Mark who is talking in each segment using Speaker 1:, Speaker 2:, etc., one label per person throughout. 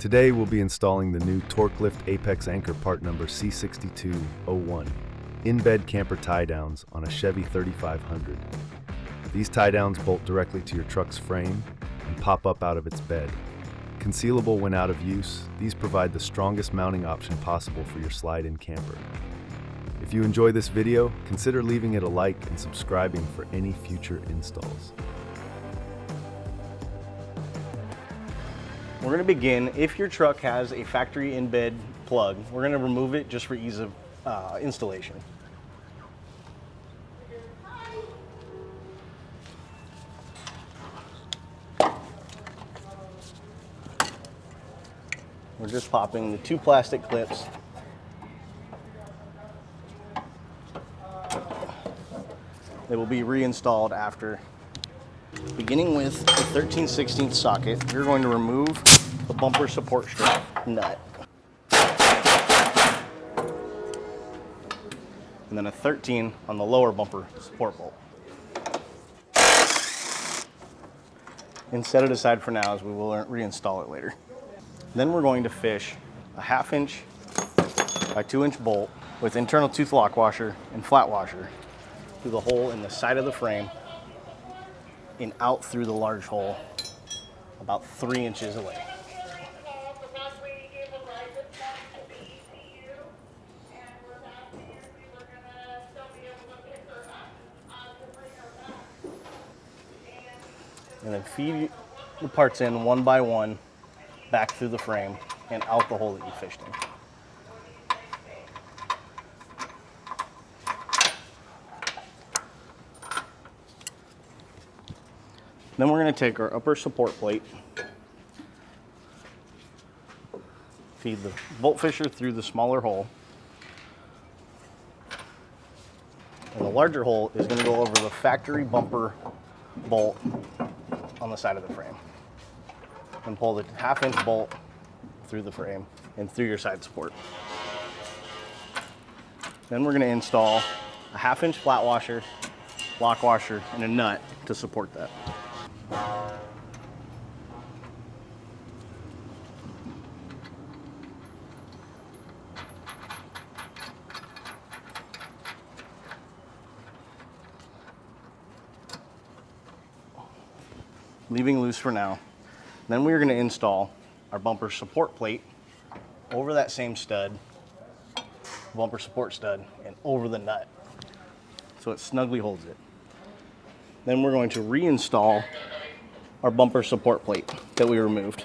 Speaker 1: Today we'll be installing the new Torklift Apex Anchor part number C6201 in-bed camper tie-downs on a Chevy 3500. These tie-downs bolt directly to your truck's frame and pop up out of its bed. Concealable when out of use, these provide the strongest mounting option possible for your slide-in camper. If you enjoy this video, consider leaving it a like and subscribing for any future installs.
Speaker 2: We're going to begin, if your truck has a factory in-bed plug, we're going to remove it just for ease of installation. We're just popping the two plastic clips. They will be reinstalled after. Beginning with the 13/16 socket, we're going to remove the bumper support strap nut. And then a 13 on the lower bumper support bolt. And set it aside for now as we will reinstall it later. Then we're going to fish a 1/2 inch by 2 inch bolt with internal tooth lock washer and flat washer through the hole in the side of the frame and out through the large hole about 3 inches away. And then feed the parts in one by one back through the frame and out the hole that you fished in. Then we're going to take our upper support plate, feed the bolt fisher through the smaller hole, and the larger hole is going to go over the factory bumper bolt on the side of the frame. And pull the 1/2 inch bolt through the frame and through your side support. Then we're going to install a 1/2 inch flat washer, lock washer, and a nut to support that. Leaving loose for now. Then we're going to install our bumper support plate over that same stud, bumper support stud, and over the nut so it snugly holds it. Then we're going to reinstall our bumper support plate that we removed.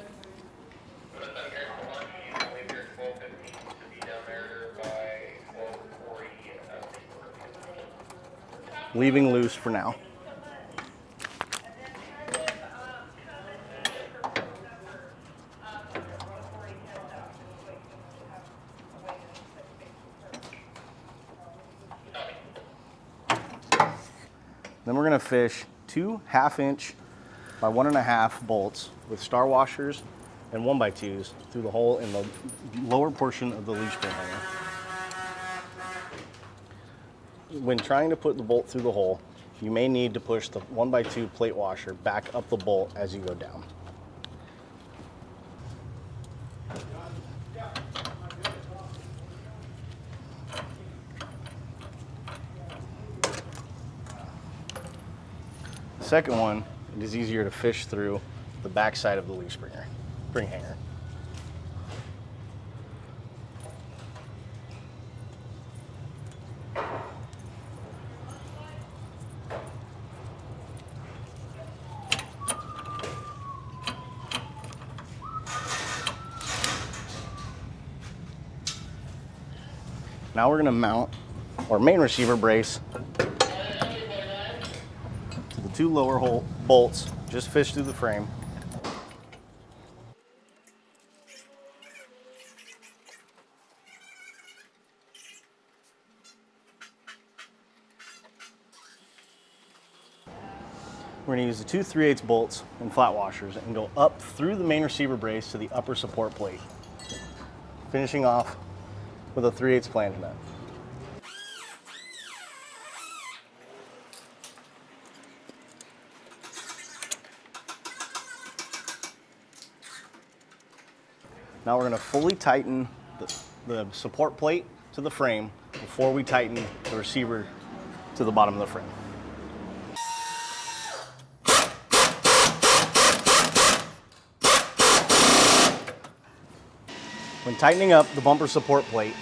Speaker 2: Leaving loose for now. Then we're going to fish two 1/2 inch by 1.5 bolts with star washers and 1x2s through the hole in the lower portion of the leaf spring hanger. When trying to put the bolt through the hole, you may need to push the 1x2 plate washer back up the bolt as you go down. Second one, it is easier to fish through the back side of the leaf spring hanger. Now we're going to mount our main receiver brace to the two lower hole bolts just fished through the frame. We're going to use the two 3/8 bolts and flat washers and go up through the main receiver brace to the upper support plate, finishing off with a 3/8 flange nut. Now we're going to fully tighten the support plate to the frame before we tighten the receiver to the bottom of the frame. When tightening up the bumper support plate,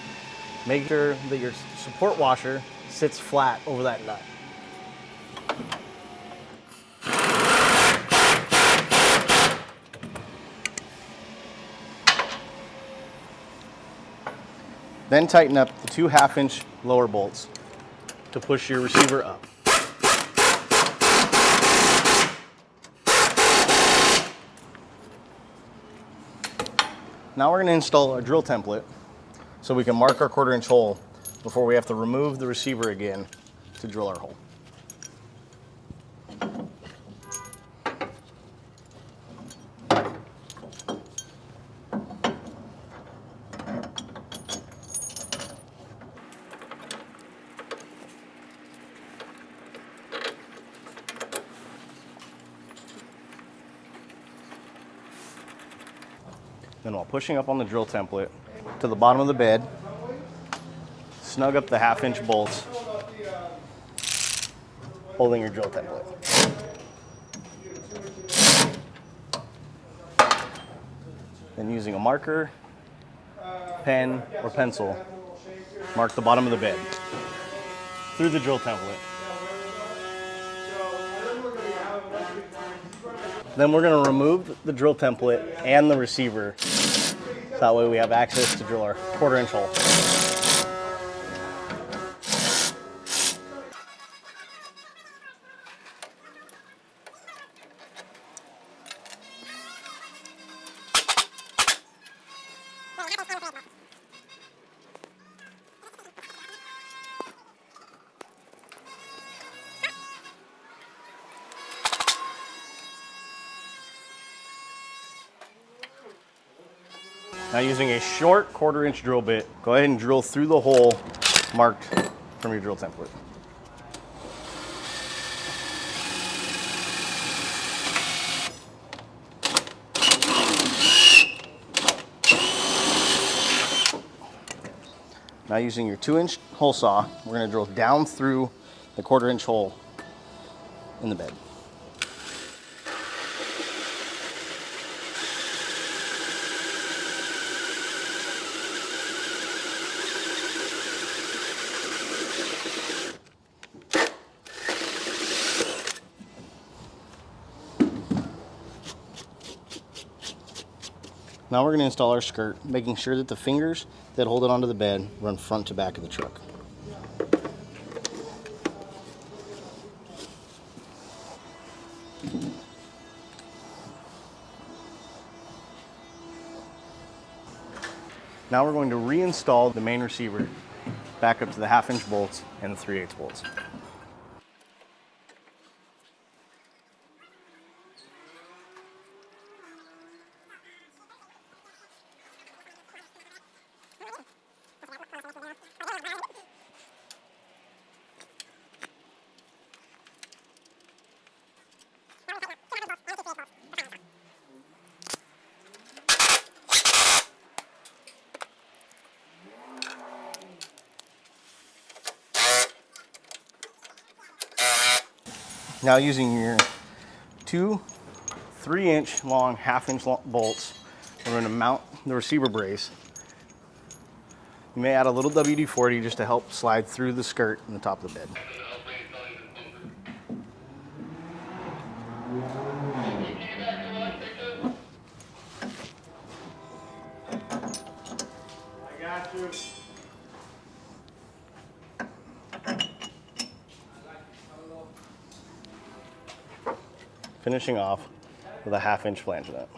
Speaker 2: make sure that your support washer sits flat over that nut. Then tighten up the 2 1/2-inch lower bolts to push your receiver up. Now we're going to install our drill template so we can mark our 1/4-inch hole before we have to remove the receiver again to drill our hole. Then while pushing up on the drill template to the bottom of the bed, snug up the 1/2-inch bolts holding your drill template. Then using a marker, pen, or pencil, mark the bottom of the bed through the drill template. Then we're going to remove the drill template and the receiver, so that way we have access to drill our 1/4-inch hole. Now using a short 1/4-inch drill bit, go ahead and drill through the hole marked from your drill template. Now using your 2-inch hole saw, we're going to drill down through the 1/4-inch hole in the bed. Now we're going to install our skirt, making sure that the fingers that hold it onto the bed run front to back of the truck. Now we're going to reinstall the main receiver back up to the 1/2-inch bolts and the 3/8 bolts. Now using your 2 3-inch long 1/2-inch bolts, we're going to mount the receiver brace. You may add a little WD-40 just to help slide through the skirt in the top of the bed.
Speaker 3: I got you.
Speaker 2: Finishing off with a 1/2-inch flange nut.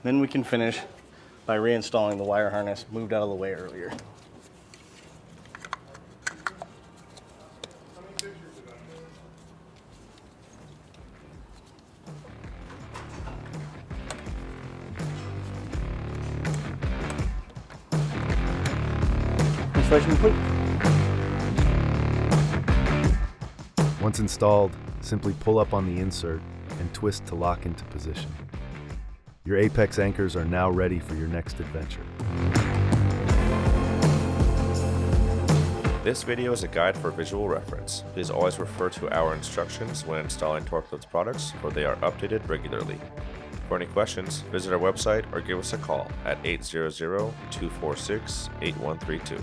Speaker 2: Then we can finish by reinstalling the wire harness moved out of the way earlier. Installation complete.
Speaker 1: Once installed, simply pull up on the insert and twist to lock into position. Your Apex anchors are now ready for your next adventure.
Speaker 3: This video is a guide for visual reference. Please always refer to our instructions when installing Torklift products, for they are updated regularly. For any questions, visit our website or give us a call at 800-246-8132.